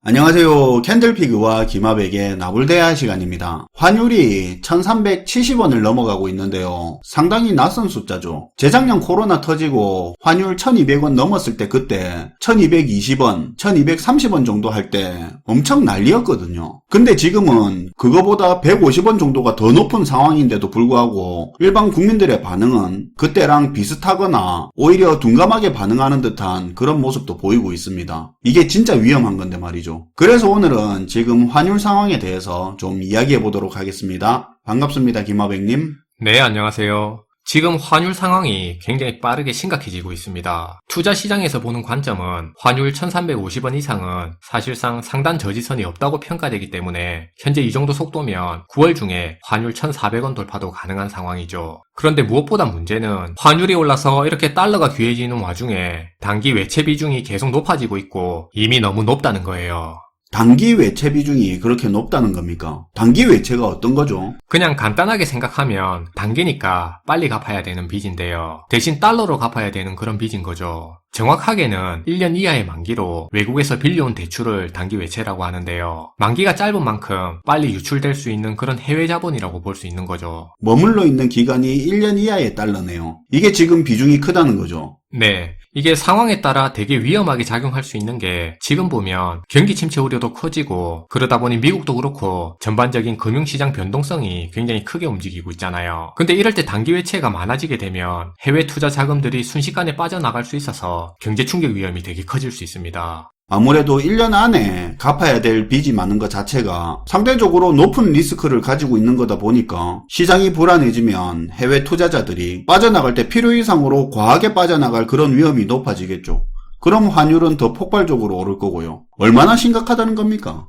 안녕하세요. 캔들피그와 김하백의 나불대화 시간입니다. 환율이 1370원을 넘어가고 있는데요. 상당히 낯선 숫자죠. 재작년 코로나 터지고 환율 1200원 넘었을 때 그때 1220원, 1230원 정도 할 때 엄청 난리였거든요. 근데 지금은 그거보다 150원 정도가 더 높은 상황인데도 불구하고 일반 국민들의 반응은 그때랑 비슷하거나 오히려 둔감하게 반응하는 듯한 그런 모습도 보이고 있습니다. 이게 진짜 위험한 건데 말이죠. 그래서 오늘은 지금 환율 상황에 대해서 좀 이야기해 보도록 하겠습니다. 반갑습니다. 김하백님. 네, 안녕하세요. 지금 환율 상황이 굉장히 빠르게 심각해지고 있습니다. 투자 시장에서 보는 관점은 환율 1350원 이상은 사실상 상단 저지선이 없다고 평가되기 때문에 현재 이 정도 속도면 9월 중에 환율 1400원 돌파도 가능한 상황이죠. 그런데 무엇보다 문제는 환율이 올라서 이렇게 달러가 귀해지는 와중에 단기 외채 비중이 계속 높아지고 있고 이미 너무 높다는 거예요. 단기 외채 비중이 그렇게 높다는 겁니까? 단기 외채가 어떤 거죠? 그냥 간단하게 생각하면 단기니까 빨리 갚아야 되는 빚인데요. 대신 달러로 갚아야 되는 그런 빚인 거죠. 정확하게는 1년 이하의 만기로 외국에서 빌려온 대출을 단기 외채라고 하는데요. 만기가 짧은 만큼 빨리 유출될 수 있는 그런 해외 자본이라고 볼 수 있는 거죠. 머물러 있는 기간이 1년 이하의 달러네요. 이게 지금 비중이 크다는 거죠. 네. 이게 상황에 따라 되게 위험하게 작용할 수 있는 게 지금 보면 경기 침체 우려도 커지고 그러다 보니 미국도 그렇고 전반적인 금융시장 변동성이 굉장히 크게 움직이고 있잖아요. 근데 이럴 때 단기 외채가 많아지게 되면 해외 투자 자금들이 순식간에 빠져나갈 수 있어서 경제 충격 위험이 되게 커질 수 있습니다. 아무래도 1년 안에 갚아야 될 빚이 많은 것 자체가 상대적으로 높은 리스크를 가지고 있는 거다 보니까 시장이 불안해지면 해외 투자자들이 빠져나갈 때 필요 이상으로 과하게 빠져나갈 그런 위험이 높아지겠죠. 그럼 환율은 더 폭발적으로 오를 거고요. 얼마나 심각하다는 겁니까?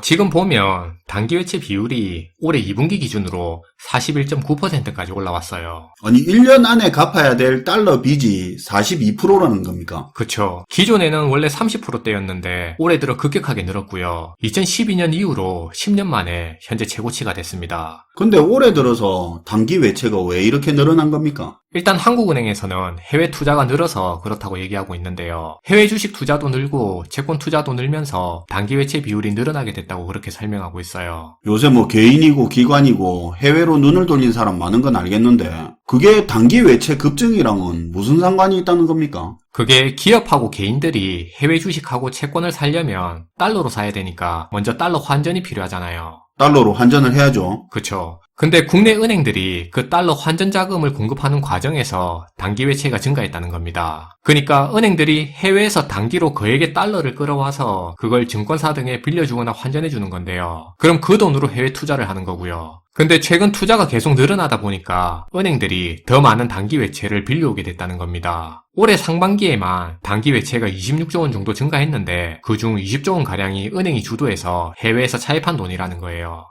지금 보면 단기 외채 비율이 올해 2분기 기준으로 41.9%까지 올라왔어요. 아니 1년 안에 갚아야 될 달러 빚이 42%라는 겁니까? 그쵸. 기존에는 원래 30%대였는데 올해 들어 급격하게 늘었고요. 2012년 이후로 10년 만에 현재 최고치가 됐습니다. 근데 올해 들어서 단기 외채가 왜 이렇게 늘어난 겁니까? 일단 한국은행에서는 해외 투자가 늘어서 그렇다고 얘기하고 있는데요. 해외 주식 투자도 늘고 채권 투자도 늘면서 단기 외채 비율이 늘어나게 됐다고 그렇게 설명하고 있어요. 요새 뭐 개인이고 기관이고 해외로 눈을 돌린 사람 많은 건 알겠는데 그게 단기 외채 급증이랑은 무슨 상관이 있다는 겁니까? 그게 기업하고 개인들이 해외 주식하고 채권을 사려면 달러로 사야 되니까 먼저 달러 환전이 필요하잖아요. 달러로 환전을 해야죠. 그쵸. 근데 국내 은행들이 그 달러 환전 자금을 공급하는 과정에서 단기 외채가 증가했다는 겁니다. 그러니까 은행들이 해외에서 단기로 거액의 달러를 끌어와서 그걸 증권사 등에 빌려주거나 환전해주는 건데요. 그럼 그 돈으로 해외 투자를 하는 거고요. 근데 최근 투자가 계속 늘어나다 보니까 은행들이 더 많은 단기 외채를 빌려오게 됐다는 겁니다. 올해 상반기에만 단기 외채가 26조 원 정도 증가했는데 그중 20조 원 가량이 은행이 주도해서 해외에서 차입한 돈이라는 거예요.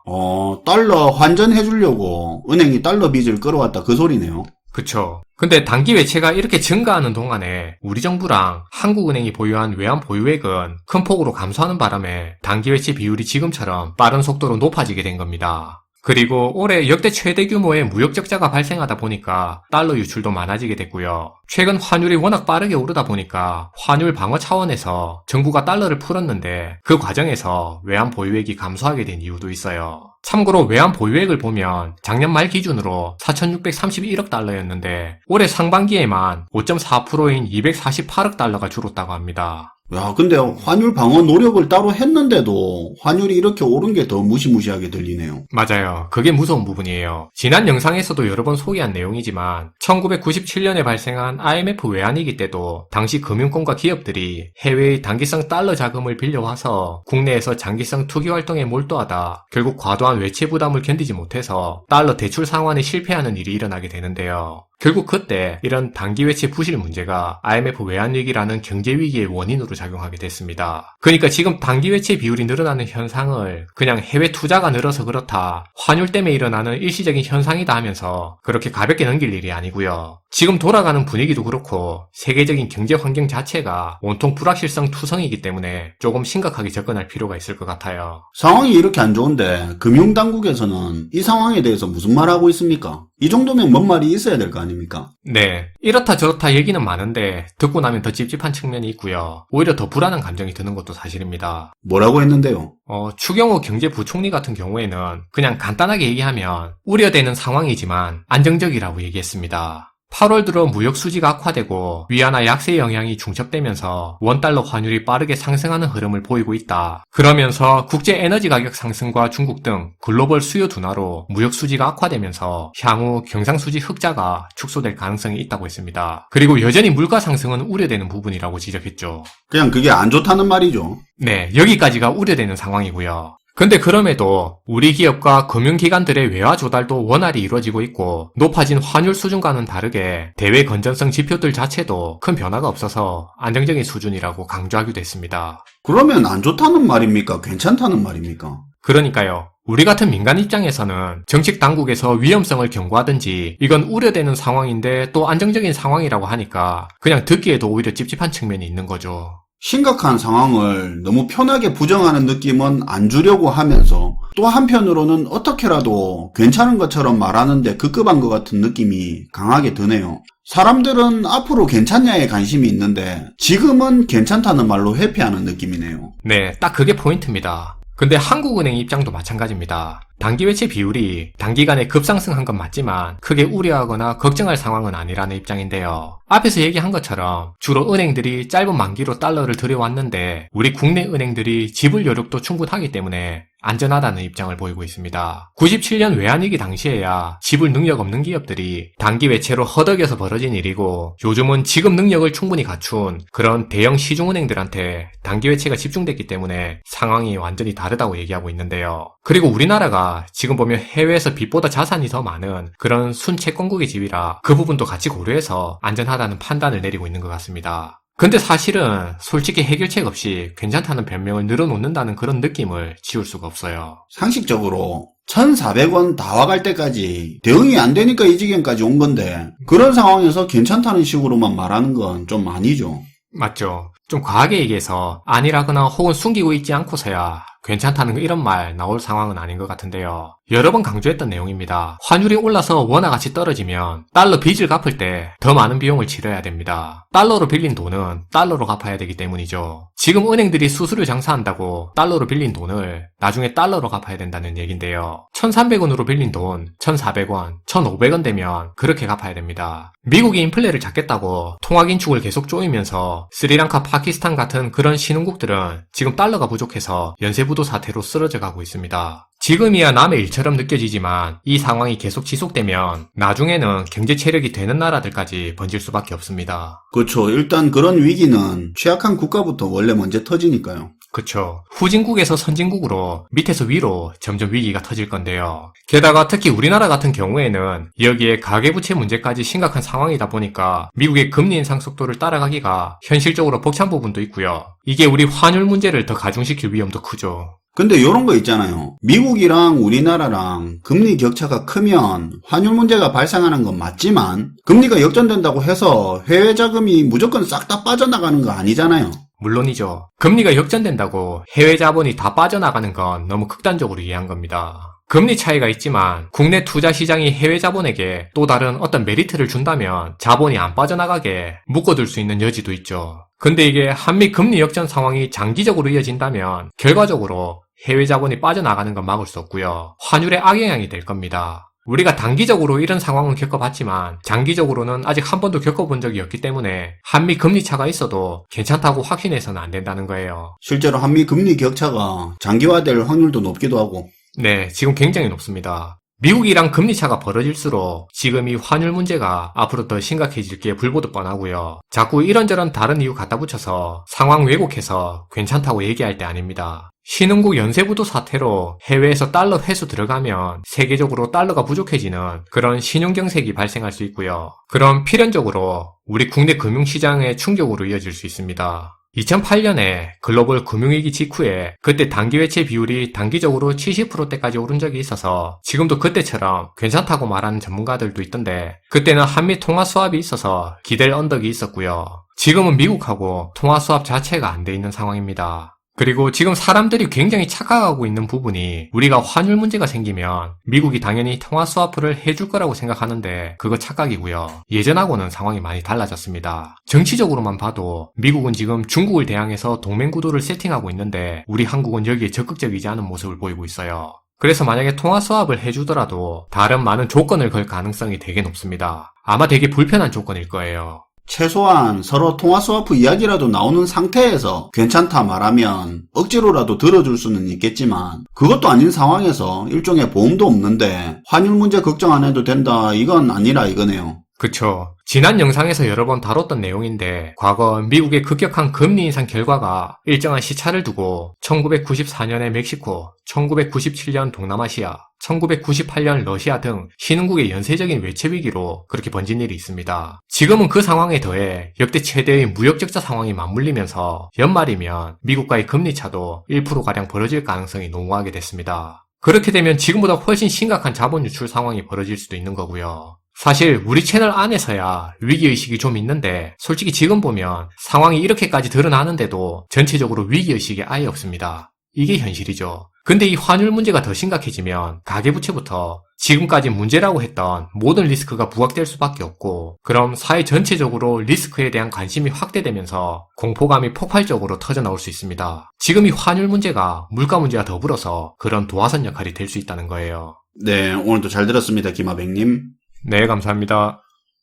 달러 환전해 주려고 은행이 달러 빚을 끌어왔다 그 소리네요. 그쵸. 근데 단기 외채가 이렇게 증가하는 동안에 우리 정부랑 한국은행이 보유한 외환 보유액은 큰 폭으로 감소하는 바람에 단기 외채 비율이 지금처럼 빠른 속도로 높아지게 된 겁니다. 그리고 올해 역대 최대 규모의 무역 적자가 발생하다 보니까 달러 유출도 많아지게 됐고요. 최근 환율이 워낙 빠르게 오르다 보니까 환율 방어 차원에서 정부가 달러를 풀었는데 그 과정에서 외환 보유액이 감소하게 된 이유도 있어요. 참고로 외환 보유액을 보면 작년 말 기준으로 4,631억 달러였는데 올해 상반기에만 5.4%인 248억 달러가 줄었다고 합니다. 야, 근데 환율 방어 노력을 따로 했는데도 환율이 이렇게 오른 게 더 무시무시하게 들리네요. 맞아요. 그게 무서운 부분이에요. 지난 영상에서도 여러 번 소개한 내용이지만 1997년에 발생한 IMF 외환위기 때도 당시 금융권과 기업들이 해외의 단기성 달러 자금을 빌려와서 국내에서 장기성 투기 활동에 몰두하다 결국 과도한 외채 부담을 견디지 못해서 달러 대출 상환에 실패하는 일이 일어나게 되는데요. 결국 그때 이런 단기 외채 부실 문제가 IMF 외환위기라는 경제위기의 원인으로 작용하게 됐습니다. 그러니까 지금 단기 외채 비율이 늘어나는 현상을 그냥 해외 투자가 늘어서 그렇다, 환율 때문에 일어나는 일시적인 현상이다 하면서 그렇게 가볍게 넘길 일이 아니고요. 지금 돌아가는 분위기도 그렇고 세계적인 경제 환경 자체가 온통 불확실성 투성이기 때문에 조금 심각하게 접근할 필요가 있을 것 같아요. 상황이 이렇게 안 좋은데 금융당국에서는 이 상황에 대해서 무슨 말하고 있습니까? 이 정도면 뭔 말이 있어야 될 거 아닙니까? 네, 이렇다 저렇다 얘기는 많은데 듣고 나면 더 찝찝한 측면이 있고요. 오히려 더 불안한 감정이 드는 것도 사실입니다. 뭐라고 했는데요? 추경호 경제부총리 같은 경우에는 그냥 간단하게 얘기하면 우려되는 상황이지만 안정적이라고 얘기했습니다. 8월 들어 무역 수지가 악화되고 위안화 약세 영향이 중첩되면서 원달러 환율이 빠르게 상승하는 흐름을 보이고 있다. 그러면서 국제 에너지 가격 상승과 중국 등 글로벌 수요 둔화로 무역 수지가 악화되면서 향후 경상수지 흑자가 축소될 가능성이 있다고 했습니다. 그리고 여전히 물가 상승은 우려되는 부분이라고 지적했죠. 그냥 그게 안 좋다는 말이죠. 네, 여기까지가 우려되는 상황이고요. 근데 그럼에도 우리 기업과 금융기관들의 외화 조달도 원활히 이루어지고 있고 높아진 환율 수준과는 다르게 대외 건전성 지표들 자체도 큰 변화가 없어서 안정적인 수준이라고 강조하기도 했습니다. 그러면 안 좋다는 말입니까? 괜찮다는 말입니까? 그러니까요. 우리 같은 민간 입장에서는 정책 당국에서 위험성을 경고하든지 이건 우려되는 상황인데 또 안정적인 상황이라고 하니까 그냥 듣기에도 오히려 찝찝한 측면이 있는 거죠. 심각한 상황을 너무 편하게 부정하는 느낌은 안 주려고 하면서 또 한편으로는 어떻게라도 괜찮은 것처럼 말하는데 급급한 것 같은 느낌이 강하게 드네요. 사람들은 앞으로 괜찮냐에 관심이 있는데 지금은 괜찮다는 말로 회피하는 느낌이네요. 네, 딱 그게 포인트입니다. 근데 한국은행 입장도 마찬가지입니다. 단기 외채 비율이 단기간에 급상승한 건 맞지만 크게 우려하거나 걱정할 상황은 아니라는 입장인데요. 앞에서 얘기한 것처럼 주로 은행들이 짧은 만기로 달러를 들여왔는데 우리 국내 은행들이 지불 여력도 충분하기 때문에 안전하다는 입장을 보이고 있습니다. 97년 외환위기 당시에야 지불 능력 없는 기업들이 단기 외채로 허덕여서 벌어진 일이고 요즘은 지급 능력을 충분히 갖춘 그런 대형 시중은행들한테 단기 외채가 집중됐기 때문에 상황이 완전히 다르다고 얘기하고 있는데요. 그리고 우리나라가 지금 보면 해외에서 빚보다 자산이 더 많은 그런 순채권국의 집이라 그 부분도 같이 고려해서 안전하다는 판단을 내리고 있는 것 같습니다. 근데 사실은 솔직히 해결책 없이 괜찮다는 변명을 늘어놓는다는 그런 느낌을 지울 수가 없어요. 상식적으로 1,400원 다 와갈 때까지 대응이 안 되니까 이 지경까지 온 건데 그런 상황에서 괜찮다는 식으로만 말하는 건 좀 아니죠. 맞죠? 좀 과하게 얘기해서 아니라거나 혹은 숨기고 있지 않고서야 괜찮다는 이런 말 나올 상황은 아닌 것 같은데요. 여러 번 강조했던 내용입니다. 환율이 올라서 원화같이 떨어지면 달러 빚을 갚을 때 더 많은 비용을 치러야 됩니다. 달러로 빌린 돈은 달러로 갚아야 되기 때문이죠. 지금 은행들이 수수료 장사한다고 달러로 빌린 돈을 나중에 달러로 갚아야 된다는 얘긴데요. 1,300원으로 빌린 돈 1,400원, 1,500원 되면 그렇게 갚아야 됩니다. 미국이 인플레를 잡겠다고 통화긴축을 계속 조이면서 스리랑카, 파키스탄 같은 그런 신흥국들은 지금 달러가 부족해서 연쇄부도 사태로 쓰러져 가고 있습니다. 지금이야 남의 일처럼 느껴지지만 이 상황이 계속 지속되면 나중에는 경제 체력이 되는 나라들까지 번질 수밖에 없습니다. 그렇죠. 일단 그런 위기는 취약한 국가부터 원래 먼저 터지니까요. 그쵸. 후진국에서 선진국으로 밑에서 위로 점점 위기가 터질 건데요. 게다가 특히 우리나라 같은 경우에는 여기에 가계부채 문제까지 심각한 상황이다 보니까 미국의 금리 인상 속도를 따라가기가 현실적으로 벅찬 부분도 있고요. 이게 우리 환율 문제를 더 가중시킬 위험도 크죠. 근데 요런 거 있잖아요. 미국이랑 우리나라랑 금리 격차가 크면 환율 문제가 발생하는 건 맞지만 금리가 역전된다고 해서 해외 자금이 무조건 싹 다 빠져나가는 거 아니잖아요. 물론이죠. 금리가 역전된다고 해외 자본이 다 빠져나가는 건 너무 극단적으로 이해한 겁니다. 금리 차이가 있지만 국내 투자 시장이 해외 자본에게 또 다른 어떤 메리트를 준다면 자본이 안 빠져나가게 묶어둘 수 있는 여지도 있죠. 근데 이게 한미 금리 역전 상황이 장기적으로 이어진다면 결과적으로 해외 자본이 빠져나가는 건 막을 수 없고요. 환율에 악영향이 될 겁니다. 우리가 단기적으로 이런 상황은 겪어봤지만 장기적으로는 아직 한 번도 겪어본 적이 없기 때문에 한미 금리 차가 있어도 괜찮다고 확신해서는 안 된다는 거예요. 실제로 한미 금리 격차가 장기화될 확률도 높기도 하고. 네, 지금 굉장히 높습니다. 미국이랑 금리 차가 벌어질수록 지금 이 환율 문제가 앞으로 더 심각해질 게 불보듯 뻔하고요. 자꾸 이런저런 다른 이유 갖다 붙여서 상황 왜곡해서 괜찮다고 얘기할 때 아닙니다. 신흥국 연쇄부도 사태로 해외에서 달러 회수 들어가면 세계적으로 달러가 부족해지는 그런 신용경색이 발생할 수 있고요. 그럼 필연적으로 우리 국내 금융시장의 충격으로 이어질 수 있습니다. 2008년에 글로벌 금융위기 직후에 그때 단기외채 비율이 단기적으로 70%대까지 오른 적이 있어서 지금도 그때처럼 괜찮다고 말하는 전문가들도 있던데 그때는 한미 통화 수합이 있어서 기댈 언덕이 있었고요. 지금은 미국하고 통화 수합 자체가 안 돼 있는 상황입니다. 그리고 지금 사람들이 굉장히 착각하고 있는 부분이 우리가 환율 문제가 생기면 미국이 당연히 통화 스와프를 해줄 거라고 생각하는데 그거 착각이고요. 예전하고는 상황이 많이 달라졌습니다. 정치적으로만 봐도 미국은 지금 중국을 대항해서 동맹 구도를 세팅하고 있는데 우리 한국은 여기에 적극적이지 않은 모습을 보이고 있어요. 그래서 만약에 통화 스왑을 해주더라도 다른 많은 조건을 걸 가능성이 되게 높습니다. 아마 되게 불편한 조건일 거예요. 최소한 서로 통화 스와프 이야기라도 나오는 상태에서 괜찮다 말하면 억지로라도 들어줄 수는 있겠지만 그것도 아닌 상황에서 일종의 보험도 없는데 환율 문제 걱정 안 해도 된다 이건 아니라 이거네요. 그쵸. 지난 영상에서 여러 번 다뤘던 내용인데 과거 미국의 급격한 금리 인상 결과가 일정한 시차를 두고 1994년에 멕시코, 1997년 동남아시아, 1998년 러시아 등 신흥국의 연쇄적인 외채 위기로 그렇게 번진 일이 있습니다. 지금은 그 상황에 더해 역대 최대의 무역 적자 상황이 맞물리면서 연말이면 미국과의 금리 차도 1%가량 벌어질 가능성이 농후하게 됐습니다. 그렇게 되면 지금보다 훨씬 심각한 자본 유출 상황이 벌어질 수도 있는 거고요. 사실 우리 채널 안에서야 위기의식이 좀 있는데 솔직히 지금 보면 상황이 이렇게까지 드러나는데도 전체적으로 위기의식이 아예 없습니다. 이게 현실이죠. 근데 이 환율 문제가 더 심각해지면 가계부채부터 지금까지 문제라고 했던 모든 리스크가 부각될 수밖에 없고 그럼 사회 전체적으로 리스크에 대한 관심이 확대되면서 공포감이 폭발적으로 터져나올 수 있습니다. 지금 이 환율 문제가 물가 문제와 더불어서 그런 도화선 역할이 될 수 있다는 거예요. 네, 오늘도 잘 들었습니다, 김하백님. 네, 감사합니다.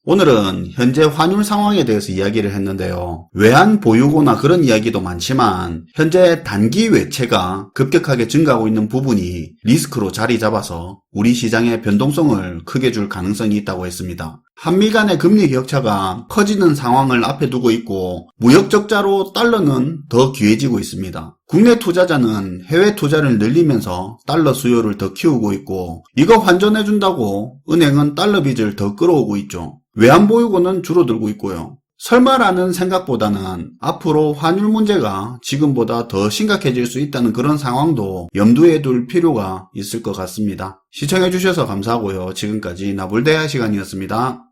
오늘은 현재 환율 상황에 대해서 이야기를 했는데요. 외환 보유고나 그런 이야기도 많지만 현재 단기 외채가 급격하게 증가하고 있는 부분이 리스크로 자리 잡아서 우리 시장의 변동성을 크게 줄 가능성이 있다고 했습니다. 한미 간의 금리 격차가 커지는 상황을 앞에 두고 있고 무역 적자로 달러는 더 귀해지고 있습니다. 국내 투자자는 해외 투자를 늘리면서 달러 수요를 더 키우고 있고 이거 환전해준다고 은행은 달러 빚을 더 끌어오고 있죠. 외환보유고는 줄어들고 있고요. 설마라는 생각보다는 앞으로 환율 문제가 지금보다 더 심각해질 수 있다는 그런 상황도 염두에 둘 필요가 있을 것 같습니다. 시청해주셔서 감사하고요. 지금까지 나불대화 시간이었습니다.